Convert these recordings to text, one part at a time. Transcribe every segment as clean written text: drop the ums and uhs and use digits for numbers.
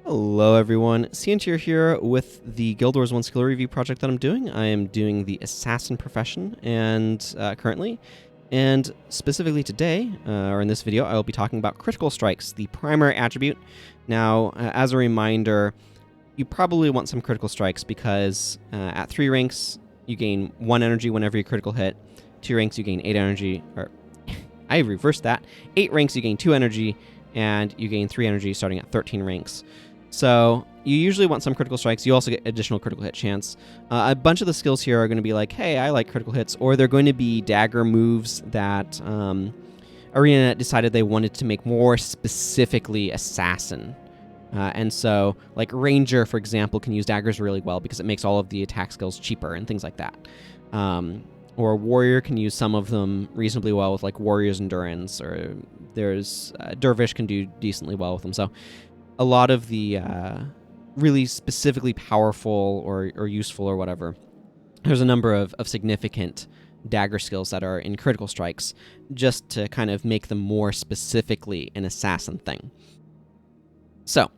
Hello everyone, Ciantier here with the Guild Wars 1 skill review project that I'm doing. I am doing the Assassin profession and currently, and specifically today, or in this video, I will be talking about critical strikes, the primary attribute. Now, as a reminder, you probably want some critical strikes because at 3 ranks, you gain 1 energy whenever you critical hit, 2 ranks you gain 8 energy, or I reversed that, 8 ranks you gain 2 energy, and you gain 3 energy starting at 13 ranks. So you usually want some critical strikes. You also get additional critical hit chance. A bunch of the skills here are going to be like, hey, I like critical hits, or they're going to be dagger moves that ArenaNet decided they wanted to make more specifically assassin. And so, like Ranger, for example, can use daggers really well because it makes all of the attack skills cheaper and things like that. Or Warrior can use some of them reasonably well with like Warrior's Endurance, or there's Dervish can do decently well with them. So a lot of the really specifically powerful or useful or whatever, there's a number of significant dagger skills that are in critical strikes just to kind of make them more specifically an assassin thing. So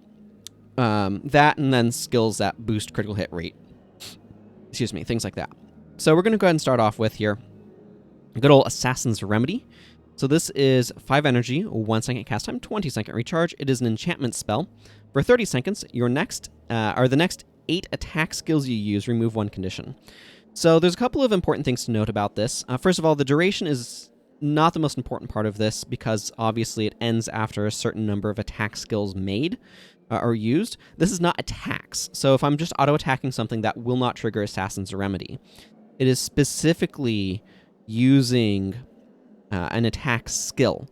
that and then skills that boost critical hit rate. Excuse me, things like that. So we're going to go ahead and start off with here good old Assassin's Remedy. So this is 5 energy, 1 second cast time, 20 second recharge. It is an enchantment spell. For 30 seconds, your next, the next 8 attack skills you use remove 1 condition. So there's a couple of important things to note about this. First of all, the duration is not the most important part of this because obviously it ends after a certain number of attack skills made or used. This is not attacks. So if I'm just auto-attacking something, that will not trigger Assassin's Remedy. It is specifically using an attack skill.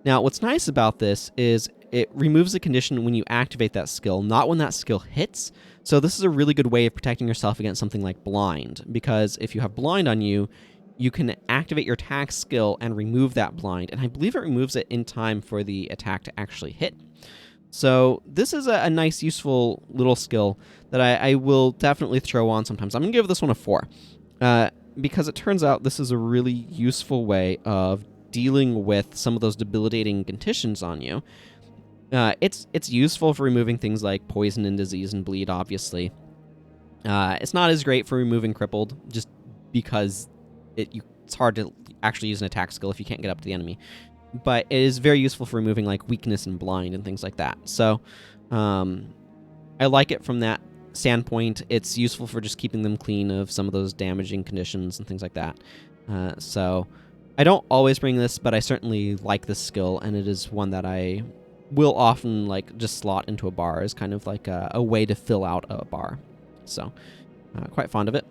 Now, what's nice about this is it removes the condition when you activate that skill, not when that skill hits. So this is a really good way of protecting yourself against something like blind, because if you have blind on you, you can activate your attack skill and remove that blind, and I believe it removes it in time for the attack to actually hit. So this is a nice, useful little skill that I will definitely throw on sometimes. I'm going to give this one a 4. Because it turns out this is a really useful way of dealing with some of those debilitating conditions on you. It's useful for removing things like poison and disease and bleed, obviously. It's not as great for removing crippled, just because it's hard to actually use an attack skill if you can't get up to the enemy. But it is very useful for removing like weakness and blind and things like that. So I like it from that standpoint. It's useful for just keeping them clean of some of those damaging conditions and things like that. So I don't always bring this, but I certainly like this skill, and it is one that I will often like just slot into a bar as kind of like a way to fill out a bar. So quite fond of it.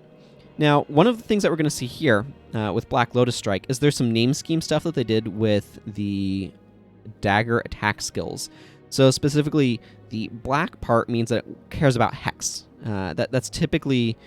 Now, one of the things that we're going to see here with Black Lotus Strike is there's some name scheme stuff that they did with the dagger attack skills. So specifically, the black part means that it cares about hex. That's typically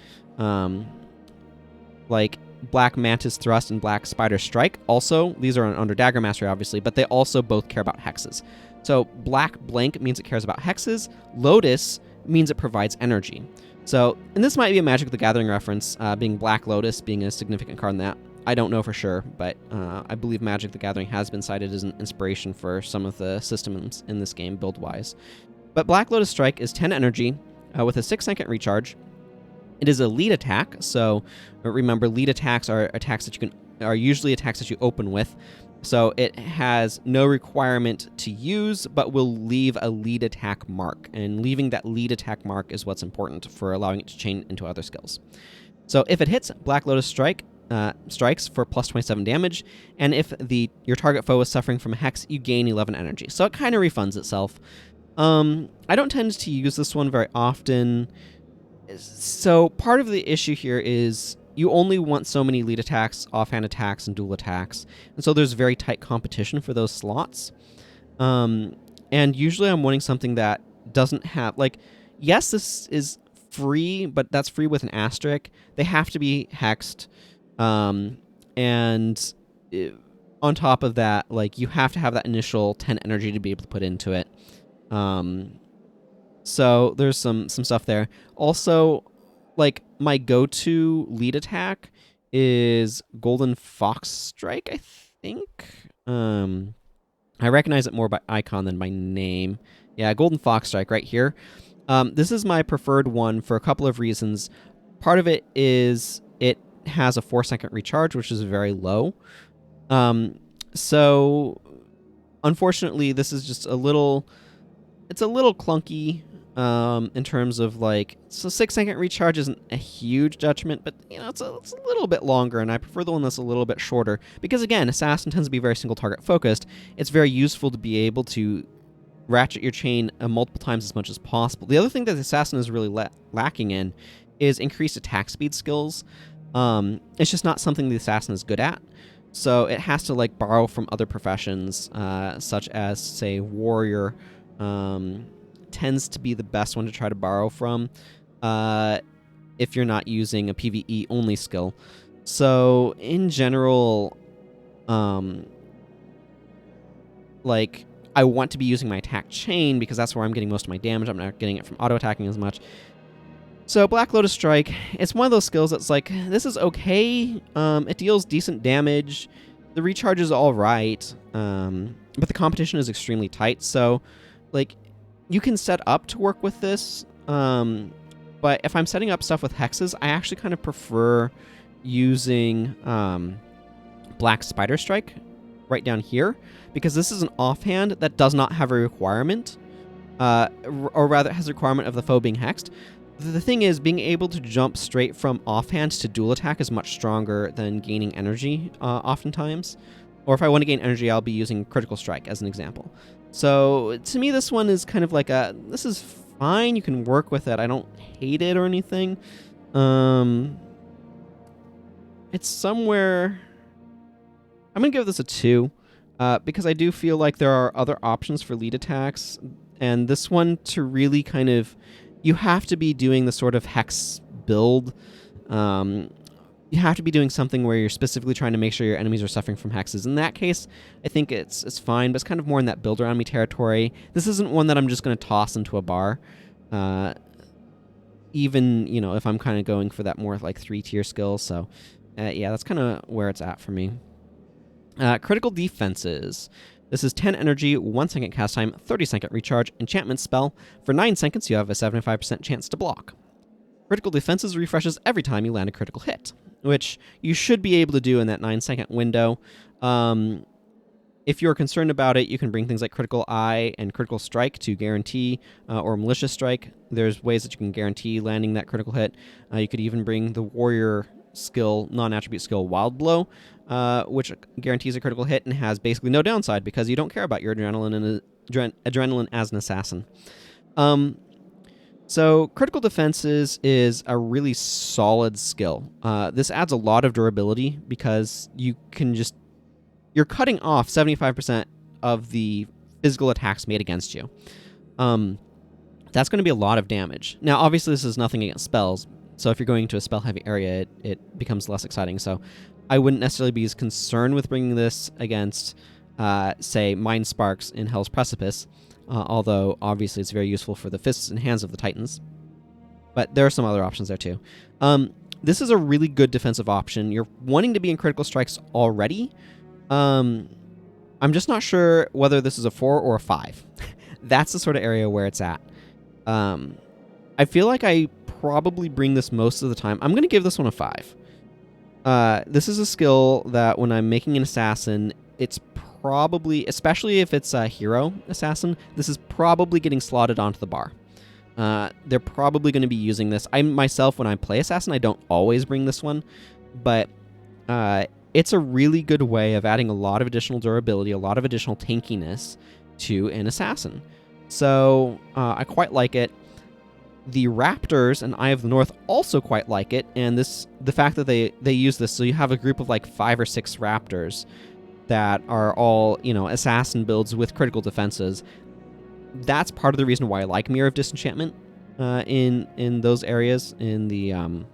like Black Mantis Thrust and Black Spider Strike. Also, these are under Dagger Mastery, obviously, but they also both care about hexes. So Black Blank means it cares about hexes. Lotus means it provides energy. So, and this might be a Magic the Gathering reference, being Black Lotus being a significant card in that. I don't know for sure, but I believe Magic the Gathering has been cited as an inspiration for some of the systems in this game, build-wise. But Black Lotus Strike is 10 energy with a 6-second recharge. It is a lead attack, so remember, lead attacks are attacks that are usually attacks that you open with. So it has no requirement to use, but will leave a lead attack mark. And leaving that lead attack mark is what's important for allowing it to chain into other skills. So if it hits, Black Lotus Strike strikes for plus 27 damage, and if your target foe is suffering from a hex, you gain 11 energy. So it kind of refunds itself. I don't tend to use this one very often. So part of the issue here is you only want so many lead attacks, offhand attacks, and dual attacks, and so there's very tight competition for those slots. And usually I'm wanting something that doesn't have, like, yes, this is free, but that's free with an asterisk. They have to be hexed. And on top of that, like, you have to have that initial 10 energy to be able to put into it. So there's some stuff there. Also, like, my go-to lead attack is Golden Fox Strike, I think. I recognize it more by icon than by name. Yeah, Golden Fox Strike right here. This is my preferred one for a couple of reasons. Part of it is it has a 4-second recharge, which is very low. So unfortunately, this is just a little... It's a little clunky in terms of like... So 6-second recharge isn't a huge detriment, but you know, it's a little bit longer, and I prefer the one that's a little bit shorter. Because again, Assassin tends to be very single target focused. It's very useful to be able to ratchet your chain multiple times as much as possible. The other thing that the Assassin is really lacking in is increased attack speed skills. It's just not something the Assassin is good at. So it has to like borrow from other professions, such as, say, Warrior tends to be the best one to try to borrow from if you're not using a PvE only skill. So in general, like, I want to be using my attack chain because that's where I'm getting most of my damage. I'm not getting it from auto-attacking as much. So Black Lotus Strike, it's one of those skills that's like, this is okay. It deals decent damage. The recharge is all right. But the competition is extremely tight. So, like, you can set up to work with this. But if I'm setting up stuff with hexes, I actually kind of prefer using Black Spider Strike right down here, because this is an offhand that does not have a requirement, or rather it has a requirement of the foe being hexed. The thing is, being able to jump straight from offhand to dual attack is much stronger than gaining energy oftentimes. Or if I want to gain energy, I'll be using Critical Strike as an example. So to me, this one is kind of like this is fine, you can work with it. I don't hate it or anything. It's somewhere... I'm going to give this a 2, because I do feel like there are other options for lead attacks, and this one to really kind of... You have to be doing the sort of hex build. You have to be doing something where you're specifically trying to make sure your enemies are suffering from hexes. In that case, I think it's fine, but it's kind of more in that build around me territory. This isn't one that I'm just going to toss into a bar. Even, you know, if I'm kind of going for that more like 3-tier skill. So, yeah, that's kind of where it's at for me. Critical defenses. This is 10 energy, 1 second cast time, 30-second recharge, enchantment spell. For 9 seconds, you have a 75% chance to block. Critical defenses refreshes every time you land a critical hit, which you should be able to do in that 9-second window. If you're concerned about it, you can bring things like Critical Eye and Critical Strike to guarantee, or Malicious Strike. There's ways that you can guarantee landing that critical hit. You could even bring the Warrior skill, non-attribute skill, Wild Blow, which guarantees a critical hit and has basically no downside because you don't care about your adrenaline as an assassin. So critical defenses is a really solid skill. This adds a lot of durability because you can you're cutting off 75% of the physical attacks made against you. That's going to be a lot of damage. Now, obviously, this is nothing against spells, so if you're going to a spell-heavy area, it becomes less exciting. So I wouldn't necessarily be as concerned with bringing this against, say, Mind Sparks in Hell's Precipice, although obviously it's very useful for the fists and hands of the Titans. But there are some other options there too. This is a really good defensive option. You're wanting to be in critical strikes already. I'm just not sure whether this is a 4 or a 5. That's the sort of area where it's at. I feel like I probably bring this most of the time. I'm going to give this one a 5. This is a skill that when I'm making an assassin, it's probably, especially if it's a hero assassin, this is probably getting slotted onto the bar. They're probably going to be using this. I myself, when I play assassin, I don't always bring this one, but it's a really good way of adding a lot of additional durability, a lot of additional tankiness to an assassin. So I quite like it. The Raptors and Eye of the North also quite like it, and the fact that they use this, so you have a group of like 5 or 6 Raptors that are all, you know, assassin builds with critical defenses. That's part of the reason why I like Mirror of Disenchantment in those areas, in the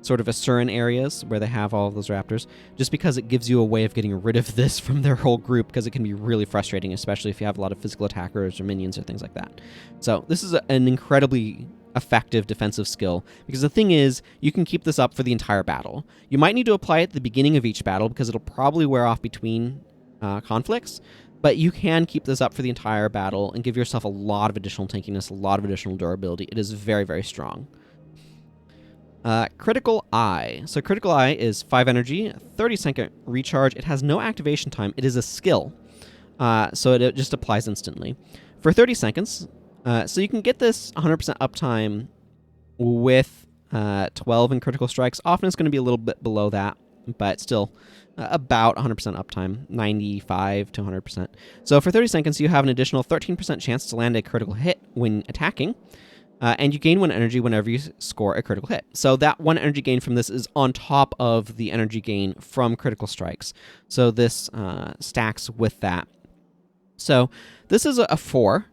sort of Asuran areas where they have all of those Raptors, just because it gives you a way of getting rid of this from their whole group, because it can be really frustrating, especially if you have a lot of physical attackers or minions or things like that. So this is an incredibly effective defensive skill, because the thing is, you can keep this up for the entire battle. You might need to apply it at the beginning of each battle, because it'll probably wear off between conflicts, But you can keep this up for the entire battle and give yourself a lot of additional tankiness, a lot of additional durability. It is very, very strong. Critical Eye. So Critical Eye is 5 energy, 30-second recharge. It has no activation time. It is a skill, so it just applies instantly. For 30 seconds, so you can get this 100% uptime with 12 in critical strikes. Often it's going to be a little bit below that, but still about 100% uptime, 95 to 100%. So for 30 seconds, you have an additional 13% chance to land a critical hit when attacking, and you gain 1 energy whenever you score a critical hit. So that 1 energy gain from this is on top of the energy gain from critical strikes. So this stacks with that. So this is a 4.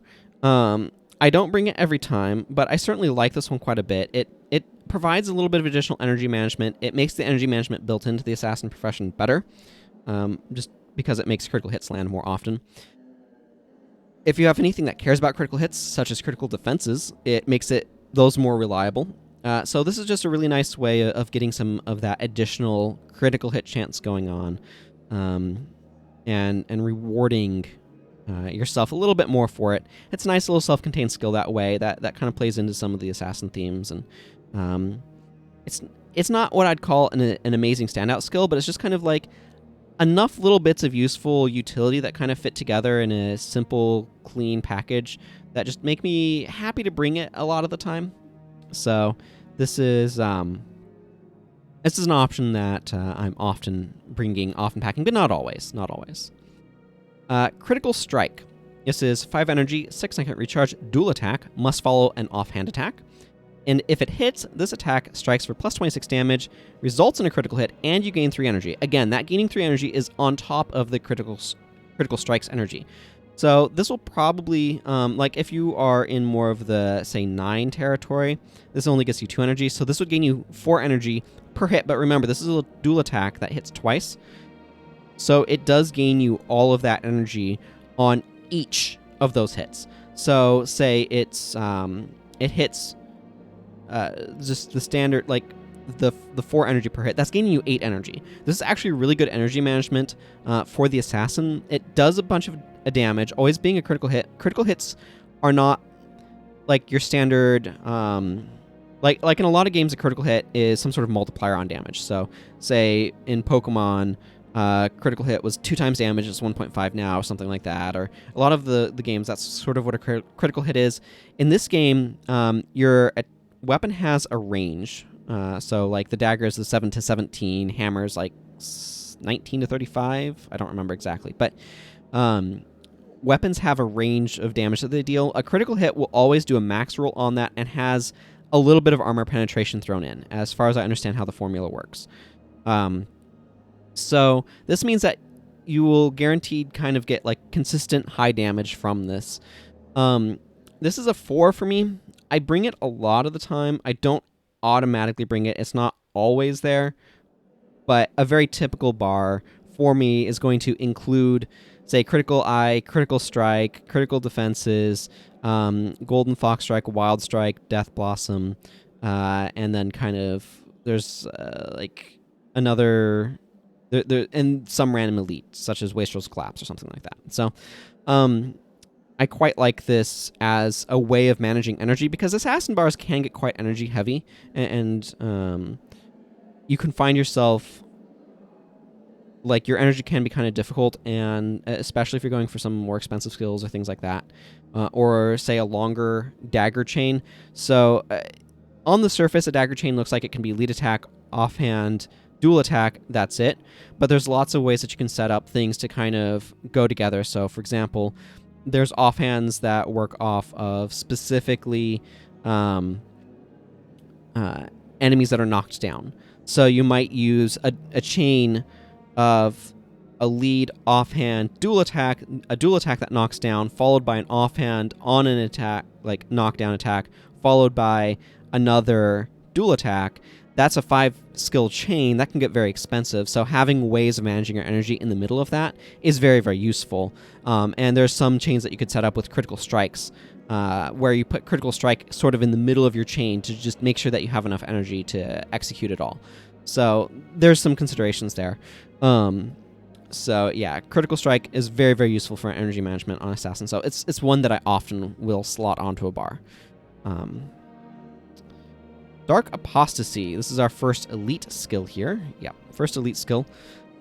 I don't bring it every time, but I certainly like this one quite a bit. It provides a little bit of additional energy management. It makes the energy management built into the assassin profession better, just because it makes critical hits land more often. If you have anything that cares about critical hits, such as critical defenses, it makes those more reliable. So this is just a really nice way of getting some of that additional critical hit chance going on, and rewarding yourself a little bit more for it. It's a nice little self-contained skill that way. That kind of plays into some of the assassin themes, and it's not what I'd call an amazing standout skill, but it's just kind of like enough little bits of useful utility that kind of fit together in a simple, clean package that just make me happy to bring it a lot of the time. So this is an option that I'm often bringing, often packing, but not always. Not always. Critical Strike. This is 5 energy, 6-second recharge, dual attack, must follow an offhand attack. And if it hits, this attack strikes for plus 26 damage, results in a critical hit, and you gain 3 energy. Again, that gaining 3 energy is on top of the critical strike's energy. So this will probably, like if you are in more of the, say, 9 territory, this only gets you 2 energy. So this would gain you 4 energy per hit. But remember, this is a dual attack that hits twice. So it does gain you all of that energy on each of those hits. So say it hits just the standard, like the 4 energy per hit. That's gaining you 8 energy. This is actually really good energy management for the assassin. It does a bunch of damage, always being a critical hit. Critical hits are not like your standard. Like in a lot of games, a critical hit is some sort of multiplier on damage. So say in Pokemon, critical hit was 2 times damage, it's 1.5 now, or something like that. Or a lot of the games, that's sort of what a critical hit is. In this game, your weapon has a range. So like the daggers is 7 to 17, hammers like 19 to 35. I don't remember exactly, but weapons have a range of damage that they deal. A critical hit will always do a max roll on that and has a little bit of armor penetration thrown in, as far as I understand how the formula works. So this means that you will guaranteed kind of get like consistent high damage from this. This is a 4 for me. I bring it a lot of the time. I don't automatically bring it. It's not always there, but a very typical bar for me is going to include, say, Critical Eye, Critical Strike, Critical Defenses, Golden Fox Strike, Wild Strike, Death Blossom, and then kind of there's like another there and some random elite such as Wastrel's Collapse or something like that. So I quite like this as a way of managing energy, because assassin bars can get quite energy heavy, and you can find yourself like your energy can be kind of difficult, and especially if you're going for some more expensive skills or things like that, or say a longer dagger chain. So on the surface, a dagger chain looks like it can be lead attack, offhand, dual attack, that's it. But there's lots of ways that you can set up things to kind of go together. So for example, there's offhands that work off of specifically enemies that are knocked down. So you might use a chain of a lead, offhand, dual attack, a dual attack that knocks down, followed by an offhand on an attack, like knockdown attack, followed by another dual attack. That's a 5-skill chain that can get very expensive. So having ways of managing your energy in the middle of that is very, very useful. And there's some chains that you could set up with critical strikes, where you put critical strike sort of in the middle of your chain to just make sure that you have enough energy to execute it all. So there's some considerations there. So yeah, Critical Strike is very, very useful for energy management on Assassin. So it's one that I often will slot onto a bar. Dark Apostasy. This is our first elite skill here. Yeah, first elite skill.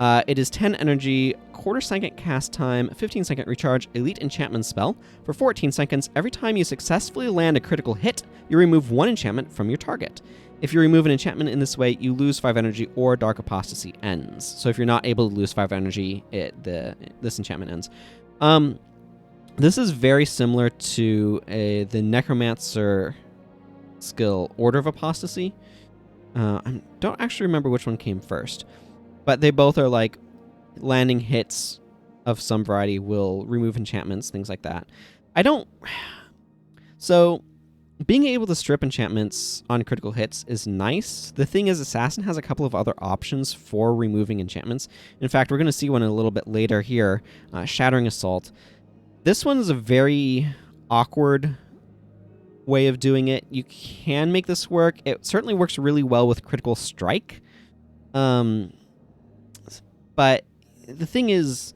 It is 10 energy, quarter-second cast time, 15-second recharge, elite enchantment spell. For 14 seconds, every time you successfully land a critical hit, you remove 1 enchantment from your target. If you remove an enchantment in this way, you lose 5 energy or Dark Apostasy ends. So if you're not able to lose 5 energy, this enchantment ends. This is very similar to the Necromancer skill, Order of Apostasy. I don't actually remember which one came first, but they both are like landing hits of some variety will remove enchantments, things like that. So being able to strip enchantments on critical hits is nice. The thing is, Assassin has a couple of other options for removing enchantments. In fact, we're going to see one a little bit later here, Shattering Assault. This one is a very awkward way of doing it. You can make this work. It certainly works really well with Critical Strike. But the thing is,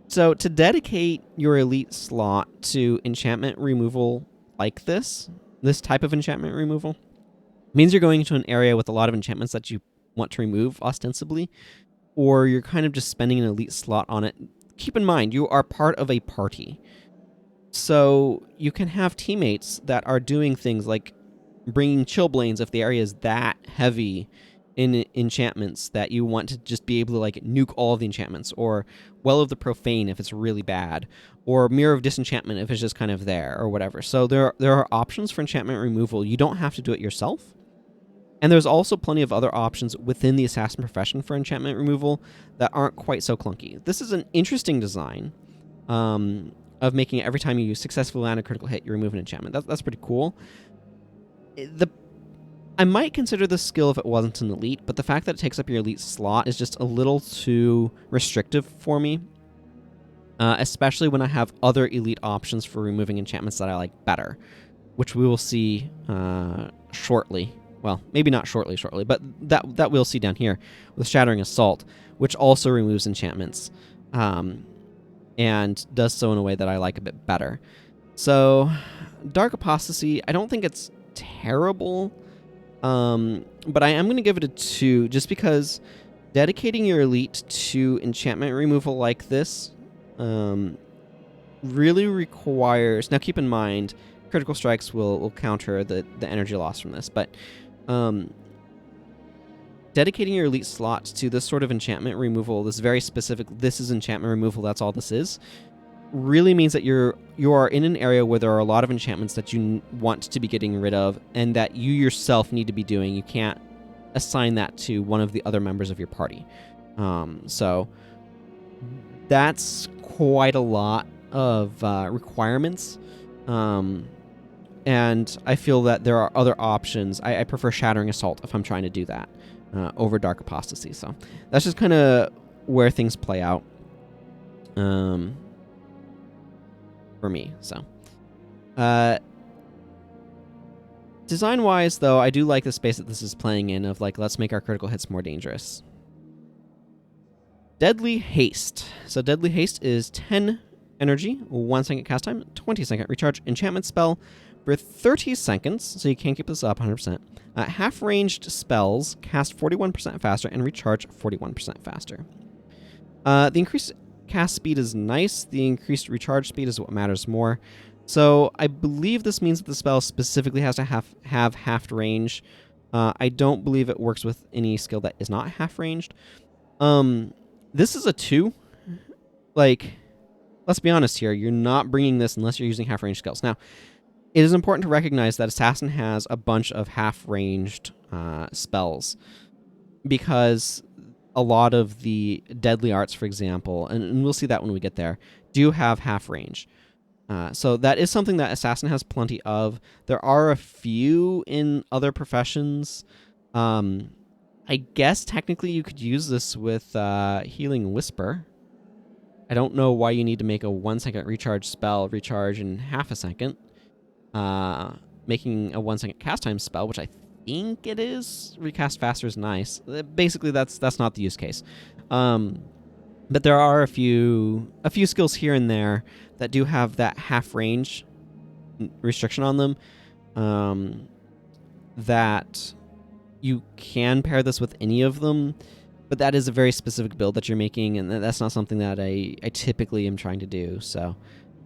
so to dedicate your elite slot to enchantment removal like this type of enchantment removal, means you're going to an area with a lot of enchantments that you want to remove ostensibly, or you're kind of just spending an elite slot on it. Keep in mind, you are part of a party. So you can have teammates that are doing things like bringing Chillblains if the area is that heavy in enchantments that you want to just be able to like nuke all of the enchantments, or Well of the Profane if it's really bad, or Mirror of Disenchantment if it's just kind of there, or whatever. So there are options for enchantment removal. You don't have to do it yourself. And there's also plenty of other options within the Assassin profession for enchantment removal that aren't quite so clunky. This is an interesting design of making it every time you successfully land a critical hit, you remove an enchantment. That's pretty cool. I might consider this skill if it wasn't an elite, but the fact that it takes up your elite slot is just a little too restrictive for me, especially when I have other elite options for removing enchantments that I like better, which we will see shortly. Well, maybe not shortly, but that we'll see down here with Shattering Assault, which also removes enchantments, and does so in a way that I like a bit better. So, Dark Apostasy, I don't think it's terrible, but I am going to give it a 2, just because dedicating your elite to enchantment removal like this really requires... Now, keep in mind, critical strikes will counter the energy loss from this, but dedicating your elite slots to this sort of enchantment removal, this very specific, this is enchantment removal, that's all this is, really means that you are in an area where there are a lot of enchantments that you want to be getting rid of, and that you yourself need to be doing. You can't assign that to one of the other members of your party. So that's quite a lot of requirements. And I feel that there are other options. I prefer Shattering Assault if I'm trying to do that over Dark Apostasy. So that's just kind of where things play out for me. So design-wise, though, I do like the space that this is playing in of, like, let's make our critical hits more dangerous. Deadly Haste. So Deadly Haste is 10 energy, 1 second cast time, 20 second recharge, enchantment spell for 30 seconds, so you can't keep this up 100%. Half-ranged spells cast 41% faster and recharge 41% faster. The increased cast speed is nice. The increased recharge speed is what matters more. So I believe this means that the spell specifically has to have half range. I don't believe it works with any skill that is not half-ranged. This is a 2. Like, let's be honest here. You're not bringing this unless you're using half-range skills. Now, it is important to recognize that Assassin has a bunch of half-ranged spells, because a lot of the deadly arts, for example, and we'll see that when we get there, do have half-range. So that is something that Assassin has plenty of. There are a few in other professions. I guess technically you could use this with Healing Whisper. I don't know why you need to make a 1 second recharge spell recharge in half a second. Making a 1 second cast time spell, which I think it is. Recast faster is nice. Basically, that's not the use case. But there are a few skills here and there that do have that half range restriction on them. That you can pair this with any of them, but that is a very specific build that you're making, and that's not something that I typically am trying to do. So,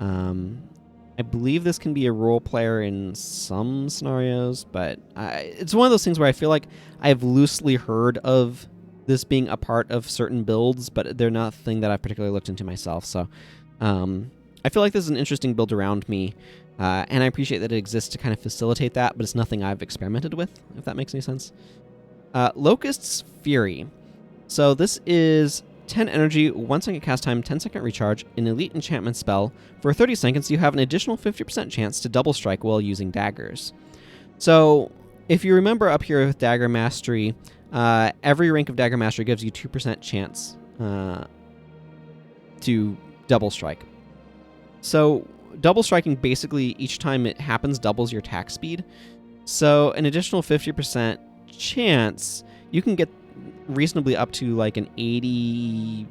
I believe this can be a role player in some scenarios, but it's one of those things where I feel like I've loosely heard of this being a part of certain builds, but they're not a thing that I've particularly looked into myself. So I feel like this is an interesting build around me, and I appreciate that it exists to kind of facilitate that, but it's nothing I've experimented with, if that makes any sense. Locusts Fury. So this is 10 energy, 1 second cast time, 10-second recharge, an elite enchantment spell. For 30 seconds, you have an additional 50% chance to double strike while using daggers. So if you remember up here with Dagger Mastery, every rank of Dagger Mastery gives you 2% chance to double strike. So double striking basically each time it happens doubles your attack speed. So an additional 50% chance, you can get reasonably up to like an 80%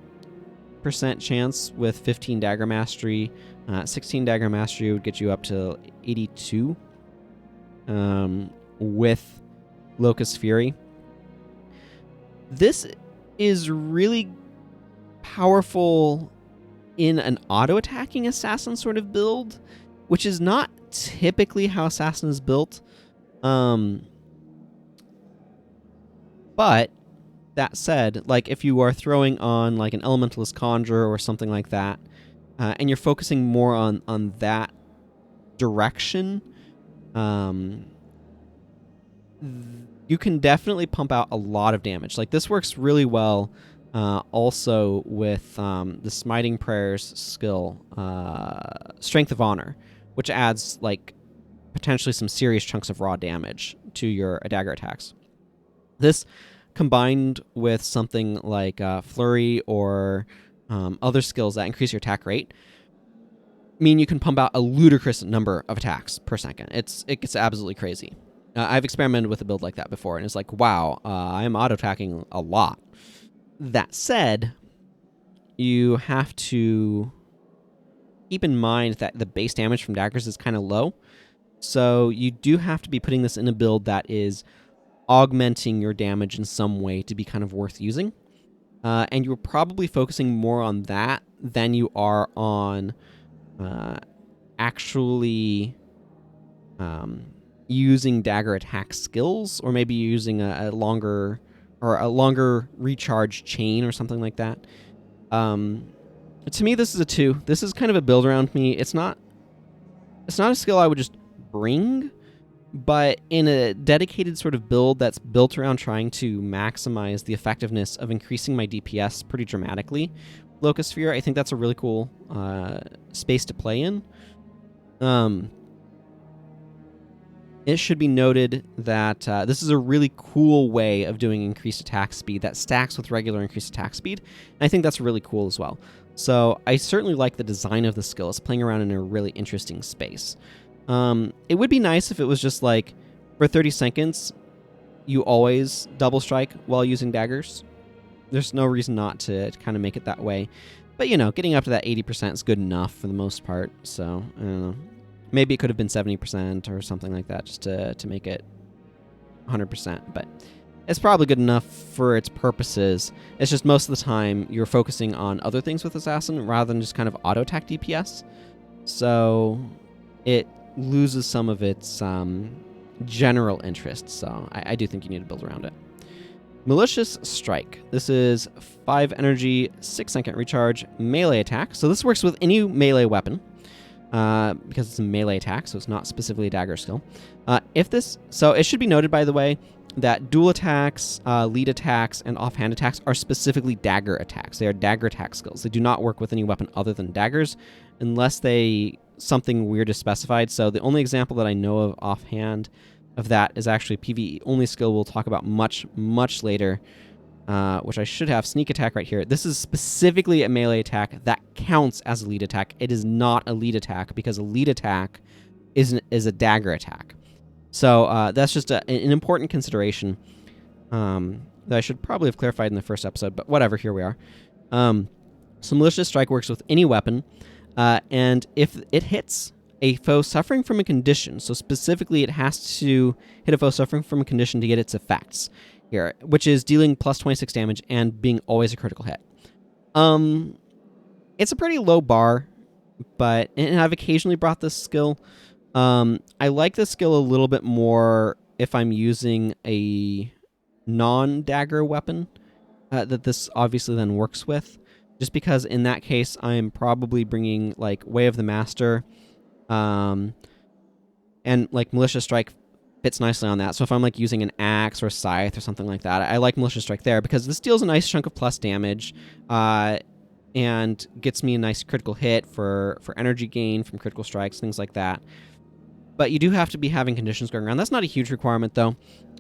chance with 15 Dagger Mastery. 16 Dagger Mastery would get you up to 82 with Locust Fury. This is really powerful in an auto-attacking assassin sort of build, which is not typically how assassin is built. But that said, like if you are throwing on like an elementalist conjurer or something like that, and you're focusing more on that direction, you can definitely pump out a lot of damage. Like this works really well also with the Smiting Prayers skill, Strength of Honor, which adds like potentially some serious chunks of raw damage to your dagger attacks. This combined with something like Flurry or other skills that increase your attack rate mean you can pump out a ludicrous number of attacks per second. It gets absolutely crazy. I've experimented with a build like that before, and it's like, wow, I'm auto-attacking a lot. That said, you have to keep in mind that the base damage from daggers is kind of low, so you do have to be putting this in a build that is augmenting your damage in some way to be kind of worth using. And you're probably focusing more on that than you are on actually using dagger attack skills, or maybe using a longer recharge chain or something like that. To me, this is a 2. This is kind of a build around me. It's not a skill I would just bring, but in a dedicated sort of build that's built around trying to maximize the effectiveness of increasing my DPS pretty dramatically, Locust Sphere, I think that's a really cool space to play in. It should be noted that this is a really cool way of doing increased attack speed that stacks with regular increased attack speed, and I think that's really cool as well. So I certainly like the design of the skill. It's playing around in a really interesting space. It would be nice if it was just like, for 30 seconds, you always double strike while using daggers. There's no reason not to kind of make it that way. But, you know, getting up to that 80% is good enough for the most part. So, I don't know. Maybe it could have been 70% or something like that just to make it 100%. But it's probably good enough for its purposes. It's just most of the time you're focusing on other things with Assassin rather than just kind of auto-attack DPS. So it loses some of its general interest. So I do think you need to build around it. Malicious Strike. This is 5 energy, 6-second recharge, melee attack. So this works with any melee weapon. Because it's a melee attack, so it's not specifically a dagger skill. So it should be noted, by the way, that dual attacks, lead attacks, and offhand attacks are specifically dagger attacks. They are dagger attack skills. They do not work with any weapon other than daggers, unless something weird is specified. So the only example that I know of offhand of that is actually a PvE only skill we'll talk about much, much later, which I should have. Sneak attack right here. This is specifically a melee attack that counts as a lead attack. It is not a lead attack because a lead attack is a dagger attack. So that's just an important consideration that I should probably have clarified in the first episode, but whatever, here we are. So Malicious Strike works with any weapon, and if it hits a foe suffering from a condition, so specifically it has to hit a foe suffering from a condition to get its effects here, which is dealing plus 26 damage and being always a critical hit. It's a pretty low bar, and I've occasionally brought this skill. I like this skill a little bit more if I'm using a non-dagger weapon that this obviously then works with, just because in that case I'm probably bringing like Way of the Master, and like Malicious Strike fits nicely on that. So if I'm like using an axe or a scythe or something like that, I like Malicious Strike there because this deals a nice chunk of plus damage, and gets me a nice critical hit for energy gain from critical strikes, things like that. But you do have to be having conditions going around. That's not a huge requirement, though.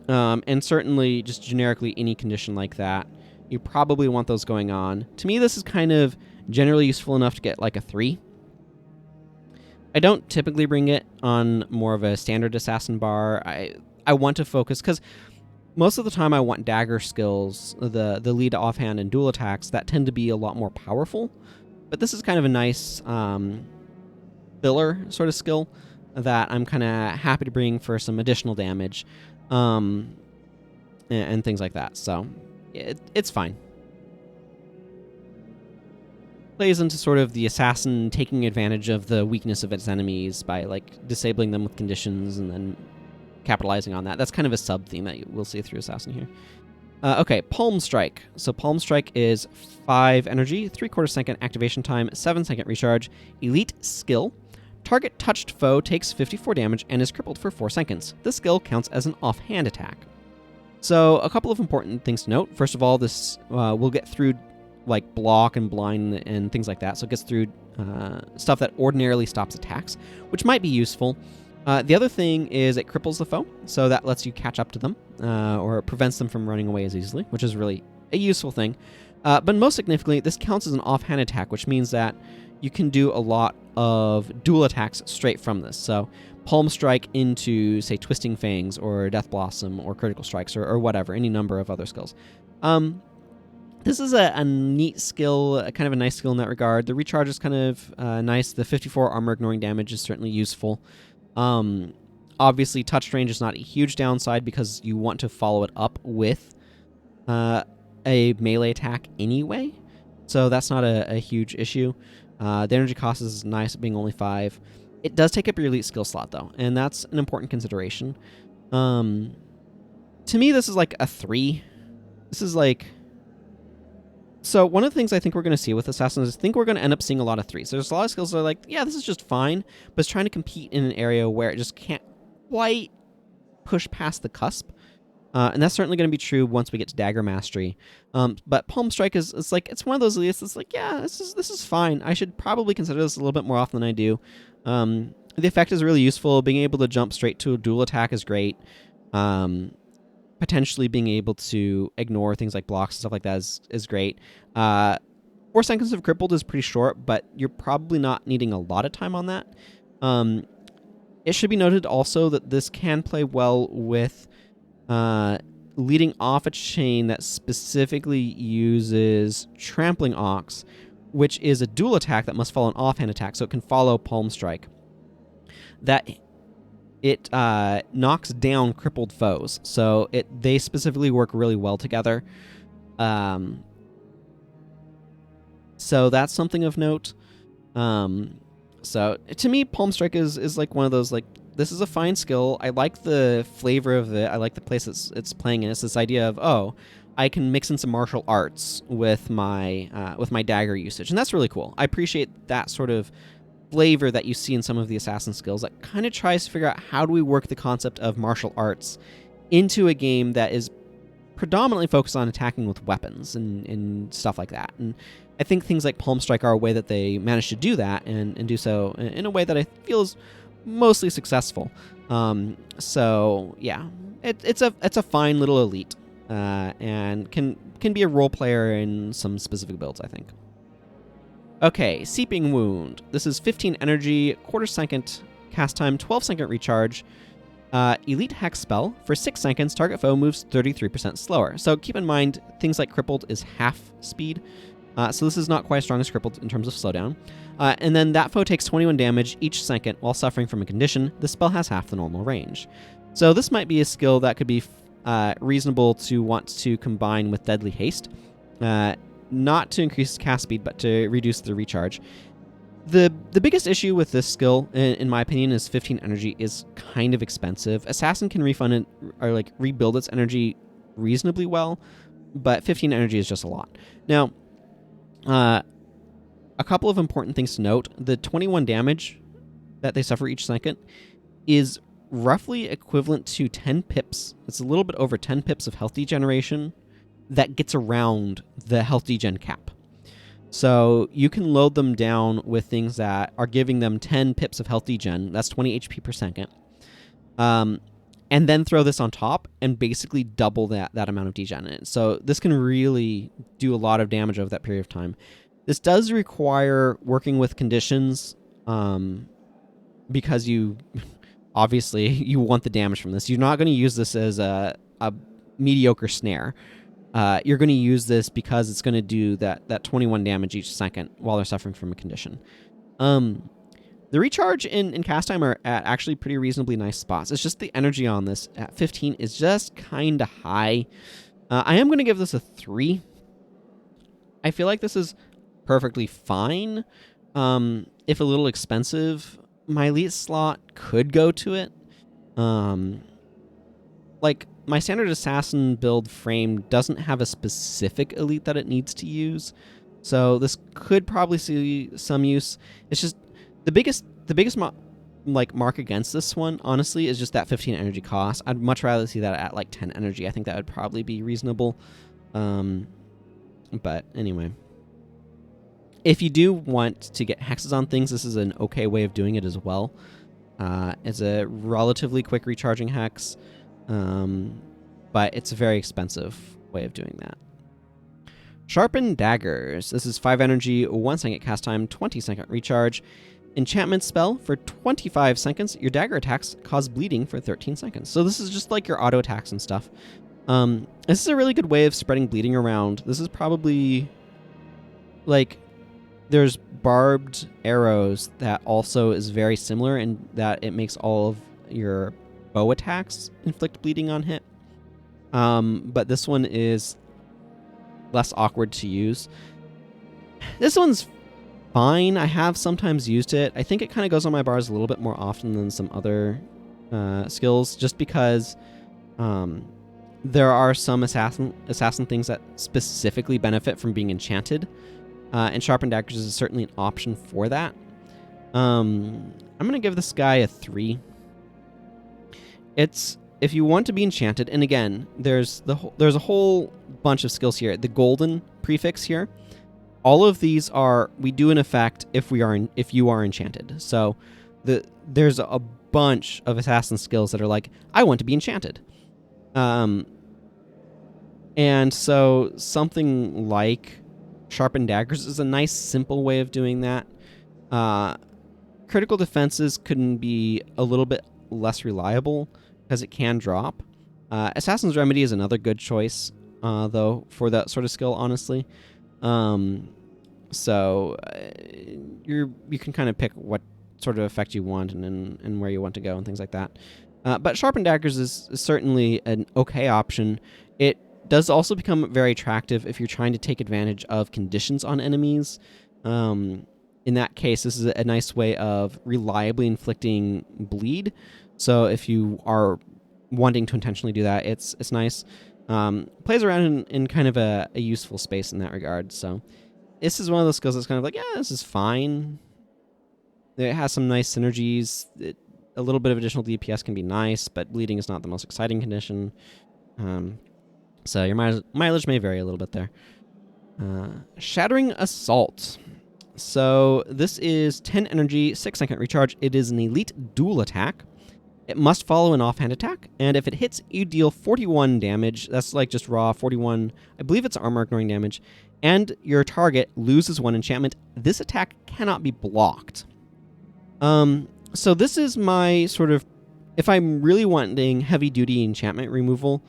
And certainly, just generically, any condition like that, you probably want those going on. To me, this is kind of generally useful enough to get like a 3. I don't typically bring it on more of a standard assassin bar. I want to focus, because most of the time I want dagger skills, the lead offhand and dual attacks, that tend to be a lot more powerful. But this is kind of a nice filler sort of skill that I'm kind of happy to bring for some additional damage, and things like that. So it's fine. Plays into sort of the assassin taking advantage of the weakness of its enemies by like disabling them with conditions and then capitalizing on that. That's kind of a sub-theme that we'll see through Assassin here. Okay, Palm Strike. So Palm Strike is 5 energy, 3/4 second activation time, 7-second recharge, elite skill. Target touched foe takes 54 damage and is crippled for 4 seconds. This skill counts as an offhand attack. So a couple of important things to note. First of all, this will get through like block and blind and things like that. So it gets through stuff that ordinarily stops attacks, which might be useful. The other thing is it cripples the foe, so that lets you catch up to them, or prevents them from running away as easily, which is really a useful thing. But most significantly, this counts as an offhand attack, which means that you can do a lot of dual attacks straight from this. So Palm Strike into, say, Twisting Fangs, or Death Blossom, or Critical Strikes, or whatever, any number of other skills. This is a neat skill, kind of a nice skill in that regard. The recharge is kind of nice. The 54 armor ignoring damage is certainly useful. Obviously, touch range is not a huge downside because you want to follow it up with a melee attack anyway, so that's not a huge issue. The energy cost is nice, being only 5. It does take up your elite skill slot, though, and that's an important consideration. To me, this is like a 3. This is like... So one of the things I think we're going to see with Assassins is I think we're going to end up seeing a lot of 3s. There's a lot of skills that are like, yeah, this is just fine, but it's trying to compete in an area where it just can't quite push past the cusp. And that's certainly going to be true once we get to Dagger Mastery. But Palm Strike is it's one of those elites that's like, yeah, this is fine. I should probably consider this a little bit more often than I do. The effect is really useful. Being able to jump straight to a dual attack is great. Potentially being able to ignore things like blocks and stuff like that is great. 4 seconds of crippled is pretty short, but you're probably not needing a lot of time on that. It should be noted also that this can play well with leading off a chain that specifically uses Trampling Ox, which is a dual attack that must follow an offhand attack, so it can follow Palm Strike. That it knocks down crippled foes, so they specifically work really well together. So that's something of note. So to me, Palm Strike is like one of those, like, this is a fine skill. I like the flavor of it. I like the place it's playing in. It's this idea of, oh, I can mix in some martial arts with my dagger usage, and that's really cool. I appreciate that sort of flavor that you see in some of the assassin skills that kind of tries to figure out how do we work the concept of martial arts into a game that is predominantly focused on attacking with weapons and stuff like that. And I think things like Palm Strike are a way that they manage to do that and do so in a way that I feel is mostly successful. So yeah, it's a fine little elite, and can be a role player in some specific builds, I think. Okay, Seeping Wound. This is 15 energy, 1/4 second cast time, 12-second recharge. Elite Hex spell. For 6 seconds, target foe moves 33% slower. So keep in mind, things like Crippled is half speed. So this is not quite as strong as Crippled in terms of slowdown. And then that foe takes 21 damage each second while suffering from a condition. The spell has half the normal range. So this might be a skill that could be reasonable to want to combine with Deadly Haste. Not to increase cast speed, but to reduce the recharge. The biggest issue with this skill, in my opinion, is 15 energy is kind of expensive. Assassin can refund it, or like rebuild its energy reasonably well, but 15 energy is just a lot. Now, a couple of important things to note. The 21 damage that they suffer each second is roughly equivalent to 10 pips. It's a little bit over 10 pips of health degeneration that gets around the health degen cap. So you can load them down with things that are giving them 10 pips of health degen. That's 20 HP per second. And then throw this on top and basically double that amount of degen in it. So this can really do a lot of damage over that period of time. This does require working with conditions because you obviously you want the damage from this. You're not going to use this as a mediocre snare. You're going to use this because it's going to do that 21 damage each second while they're suffering from a condition. The recharge in cast time are at actually pretty reasonably nice spots. It's just the energy on this at 15 is just kind of high. I am going to give this a 3. I feel like this is perfectly fine. If a little expensive, my elite slot could go to it. Like, my standard assassin build frame doesn't have a specific elite that it needs to use, so this could probably see some use. It's just the biggest mark against this one, honestly, is just that 15 energy cost. I'd much rather see that at like 10 energy. I think that would probably be reasonable. But anyway, if you do want to get hexes on things, this is an okay way of doing it as well. It's a relatively quick recharging hex. But it's a very expensive way of doing that. Sharpen daggers. This is 5 energy, 1 second cast time, 20 second recharge. Enchantment spell. For 25 seconds, your dagger attacks cause bleeding for 13 seconds. So this is just like your auto attacks and stuff. This is a really good way of spreading bleeding around. This is probably like there's barbed arrows that also is very similar in that it makes all of your bow attacks inflict bleeding on hit. But this one is less awkward to use. This one's fine. I have sometimes used it. I think it kind of goes on my bars a little bit more often than some other skills, just because there are some assassin things that specifically benefit from being enchanted, and Sharpen daggers is certainly an option for that. I'm going to give this guy a 3. It's if you want to be enchanted, and again, there's a whole bunch of skills here. The golden prefix here, all of these are we do an effect if you are enchanted. So there's a bunch of assassin skills that are like I want to be enchanted, and so something like Sharpen daggers is a nice simple way of doing that. Critical defenses can be a little bit less reliable because it can drop. Assassin's Remedy is another good choice, though, for that sort of skill, honestly. So you can kind of pick what sort of effect you want and where you want to go and things like that. But Sharpen daggers is certainly an okay option. It does also become very attractive if you're trying to take advantage of conditions on enemies. In that case, this is a nice way of reliably inflicting bleed. So if you are wanting to intentionally do that, it's nice. Plays around in kind of a useful space in that regard. So this is one of those skills that's kind of like, yeah, this is fine. It has some nice synergies. A little bit of additional DPS can be nice, but bleeding is not the most exciting condition. So your mileage may vary a little bit there. Shattering Assault. So this is 10 energy, 6 second recharge. It is an elite dual attack. It must follow an offhand attack, and if it hits, you deal 41 damage. That's like just raw 41. I believe it's armor ignoring damage. And your target loses 1 enchantment. This attack cannot be blocked. So this is my sort of if I'm really wanting heavy-duty enchantment removal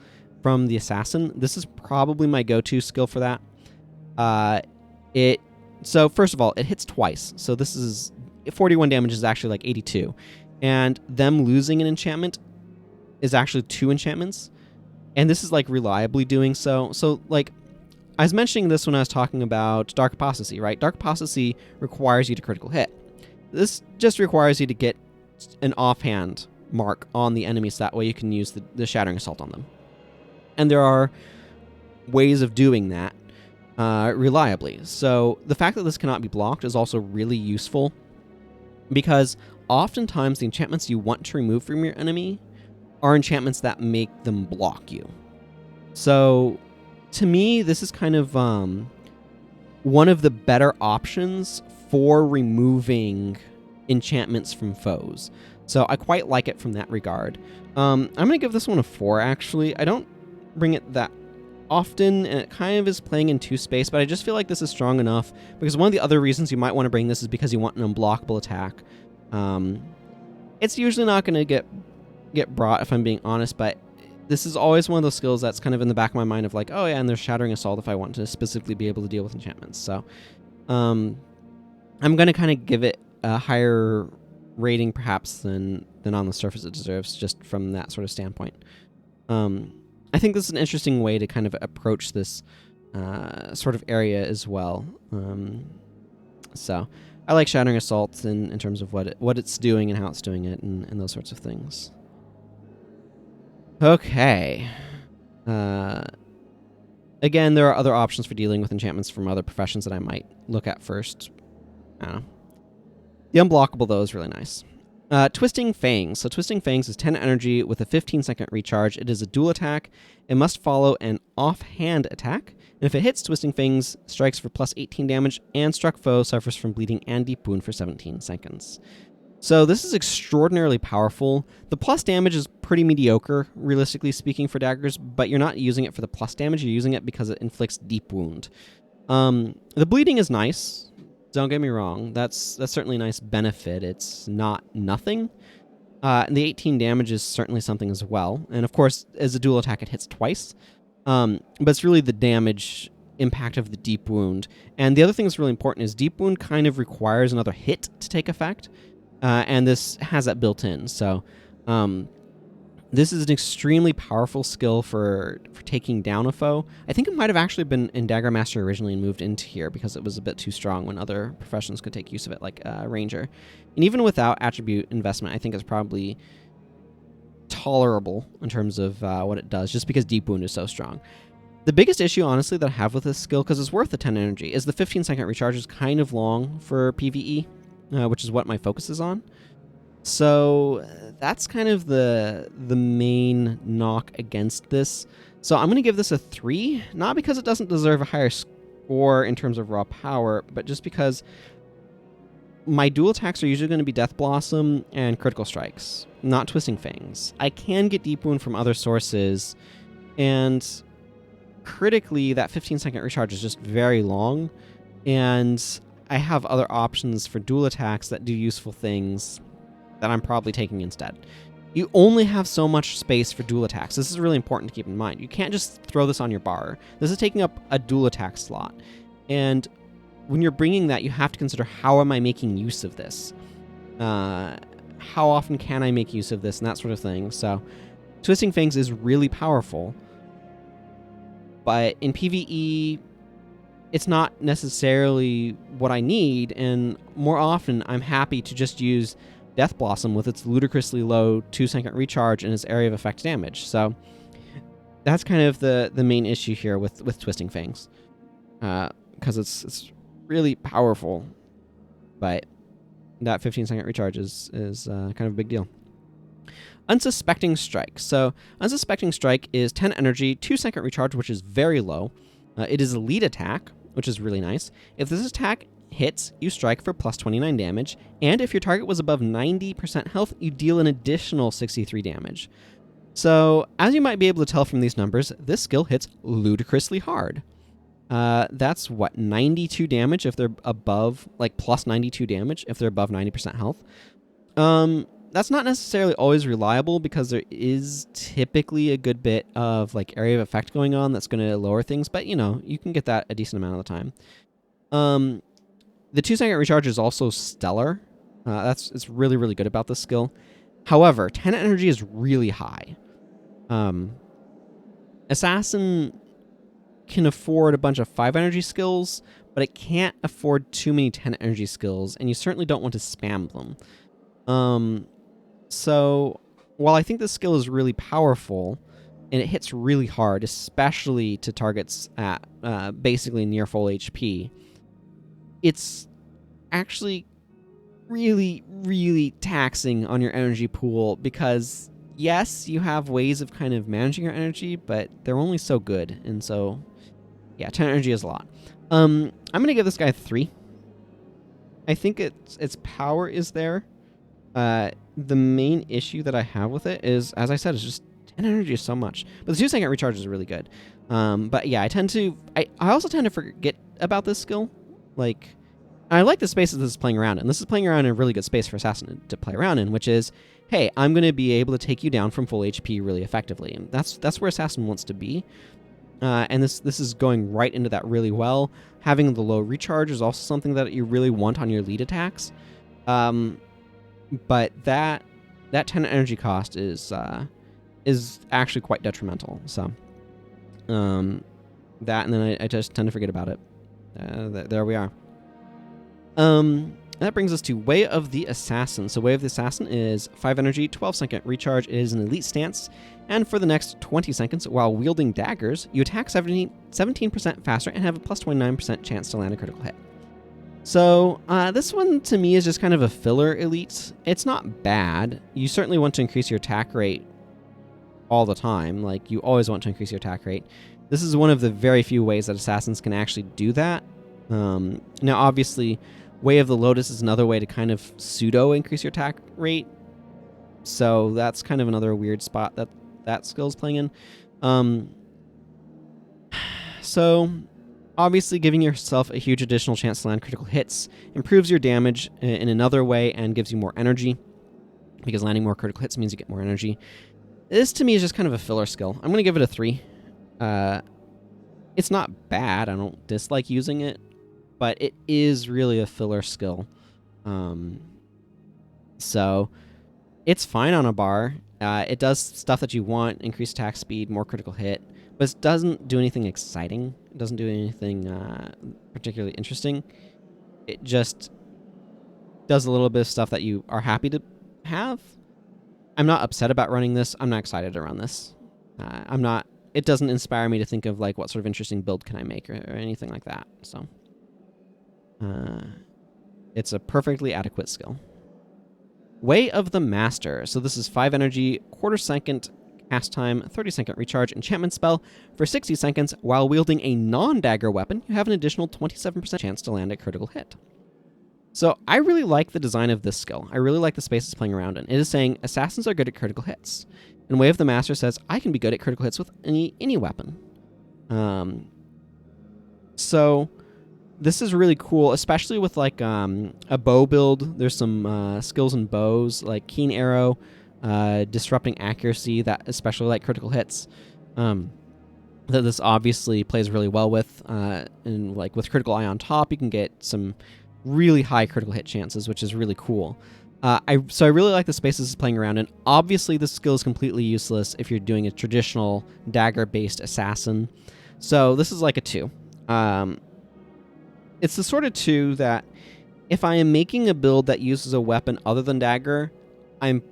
from the assassin, this is probably my go-to skill for that. So first of all, it hits twice. So this is 41 damage is actually like 82. And them losing an enchantment is actually 2 enchantments. And this is like reliably doing so. So like I was mentioning this when I was talking about Dark Apostasy, right? Dark Apostasy requires you to critical hit. This just requires you to get an offhand mark on the enemy, so that way you can use the Shattering Assault on them. And there are ways of doing that reliably. So the fact that this cannot be blocked is also really useful, because oftentimes the enchantments you want to remove from your enemy are enchantments that make them block you. So to me, this is kind of one of the better options for removing enchantments from foes. So I quite like it from that regard. I'm going to give this one a 4, actually. I don't bring it that often, and it kind of is playing in 2 space, but I just feel like this is strong enough, because one of the other reasons you might want to bring this is because you want an unblockable attack. It's usually not going to get brought, if I'm being honest, but this is always one of those skills that's kind of in the back of my mind of like, oh yeah, and there's Shattering Assault if I want to specifically be able to deal with enchantments. So I'm going to kind of give it a higher rating perhaps than on the surface it deserves, just from that sort of standpoint. I think this is an interesting way to kind of approach this sort of area as well. So I like Shattering Assault in terms of what it's doing and how it's doing it, and those sorts of things. Okay. Again, there are other options for dealing with enchantments from other professions that I might look at first. I don't know. The unblockable, though, is really nice. Twisting Fangs. So Twisting Fangs is 10 energy with a 15-second recharge. It is a dual attack. It must follow an offhand attack. And if it hits, Twisting Fangs strikes for plus 18 damage, and struck foe suffers from bleeding and deep wound for 17 seconds. So this is extraordinarily powerful. The plus damage is pretty mediocre, realistically speaking, for daggers, but you're not using it for the plus damage. You're using it because it inflicts deep wound. The bleeding is nice. Don't get me wrong. That's certainly a nice benefit. It's not nothing. And the 18 damage is certainly something as well. And of course, as a dual attack, it hits twice. But it's really the damage impact of the deep wound. And the other thing that's really important is deep wound kind of requires another hit to take effect. And this has that built in. So this is an extremely powerful skill for taking down a foe. I think it might have actually been in Dagger Master originally and moved into here because it was a bit too strong when other professions could take use of it, like Ranger. And even without attribute investment, I think it's probably tolerable in terms of what it does, just because Deep Wound is so strong. The biggest issue, honestly, that I have with this skill, because it's worth the 10 energy, is the 15-second recharge is kind of long for PvE, which is what my focus is on. So that's kind of the main knock against this. So I'm going to give this a 3, not because it doesn't deserve a higher score in terms of raw power, but just because my dual attacks are usually going to be Death Blossom and Critical Strikes, not Twisting Fangs. I can get Deep Wound from other sources, and critically, that 15-second recharge is just very long, and I have other options for dual attacks that do useful things that I'm probably taking instead. You only have so much space for dual attacks. This is really important to keep in mind. You can't just throw this on your bar. This is taking up a dual attack slot. And when you're bringing that, you have to consider, how am I making use of this? How often can I make use of this, and that sort of thing. So Twisting Fangs is really powerful, but in PvE, it's not necessarily what I need, and more often I'm happy to just use Death Blossom with its ludicrously low 2-second recharge and its area of effect damage. So that's kind of the main issue here with Twisting Fangs, because it's really powerful, but that 15-second recharge is kind of a big deal. Unsuspecting Strike. So Unsuspecting Strike is 10 energy, 2-second recharge, which is very low. It is a lead attack, which is really nice. If this attack hits, you strike for plus 29 damage, and if your target was above 90% health, you deal an additional 63 damage. So, as you might be able to tell from these numbers, this skill hits ludicrously hard. That's what, 92 damage if they're above, like plus 92 damage if they're above 90% health. That's not necessarily always reliable because there is typically a good bit of like area of effect going on that's going to lower things, but you know, you can get that a decent amount of the time. The 2-second recharge is also stellar. It's really, really good about this skill. However, 10 energy is really high. Assassin can afford a bunch of 5 energy skills, but it can't afford too many 10 energy skills, and you certainly don't want to spam them. So while I think this skill is really powerful, and it hits really hard, especially to targets at basically near full HP, it's actually really, really taxing on your energy pool because, yes, you have ways of kind of managing your energy, but they're only so good. And so, yeah, 10 energy is a lot. I'm going to give this guy 3. I think its power is there. The main issue that I have with it is, as I said, it's just 10 energy is so much. But the 2-second recharge is really good. But yeah, I also tend to forget about this skill. Like, I like the space that this is playing around in. This is playing around in a really good space for Assassin to play around in, which is, hey, I'm going to be able to take you down from full HP really effectively. And that's where Assassin wants to be. And this is going right into that really well. Having the low recharge is also something that you really want on your lead attacks. But that 10 energy cost is actually quite detrimental. So that, and then I just tend to forget about it. There we are. That brings us to Way of the Assassin. So Way of the Assassin is 5 energy, 12-second recharge. It is an elite stance, and for the next 20 seconds, while wielding daggers, you attack 17% faster and have a plus 29% chance to land a critical hit. So this one to me is just kind of a filler elite. It's not bad. You certainly want to increase your attack rate all the time. Like, you always want to increase your attack rate. This is one of the very few ways that assassins can actually do that. Now, obviously, Way of the Lotus is another way to kind of pseudo increase your attack rate. So that's kind of another weird spot that skill is playing in. So obviously giving yourself a huge additional chance to land critical hits improves your damage in another way and gives you more energy, because landing more critical hits means you get more energy. This to me is just kind of a filler skill. I'm going to give it a 3. It's not bad. I don't dislike using it, but it is really a filler skill. So it's fine on a bar. It does stuff that you want: increased attack speed, more critical hit, but it doesn't do anything exciting. It doesn't do anything particularly interesting. It just does a little bit of stuff that you are happy to have. I'm not upset about running this. I'm not excited to run this. It doesn't inspire me to think of like what sort of interesting build can I make or anything like that. So it's a perfectly adequate skill. Way of the Master. So this is 5 energy, 1/4 second cast time, 30-second recharge enchantment spell. For 60 seconds, while wielding a non-dagger weapon, you have an additional 27% chance to land a critical hit. So I really like the design of this skill. I really like the space it's playing around in. It is saying assassins are good at critical hits. And Way of the Master says I can be good at critical hits with any weapon. So this is really cool, especially with like a bow build. There's some skills in bows, like Keen Arrow, Disrupting Accuracy, that especially like critical hits. That this obviously plays really well with. And like with Critical Eye on top, you can get some really high critical hit chances, which is really cool. So I really like the space this is playing around in. Obviously, this skill is completely useless if you're doing a traditional dagger-based assassin. So this is like a 2. It's the sort of 2 that if I am making a build that uses a weapon other than dagger, I'm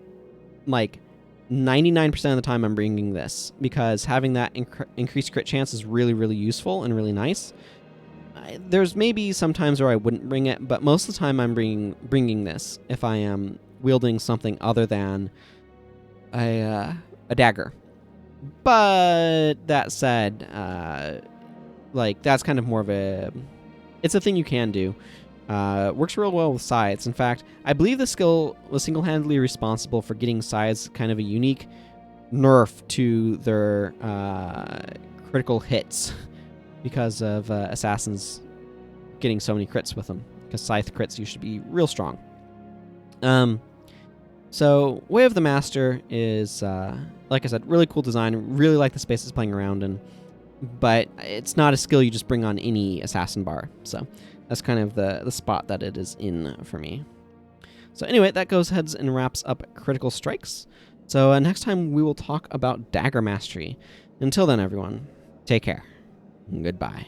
like 99% of the time I'm bringing this, because having that increased crit chance is really, really useful and really nice. There's maybe some times where I wouldn't bring it, but most of the time I'm bringing this if I am wielding something other than a dagger. But that said, like that's kind of more of it's a thing you can do. Works real well with scythes. In fact, I believe the skill was single-handedly responsible for getting scythes kind of a unique nerf to their critical hits, because of assassins getting so many crits with them, because scythe crits used to be real strong. So Way of the Master is, like I said, really cool design. Really like the space it's playing around in. But it's not a skill you just bring on any assassin bar. So that's kind of the spot that it is in for me. So anyway, that goes ahead and wraps up Critical Strikes. So next time we will talk about Dagger Mastery. Until then, everyone, take care. Goodbye.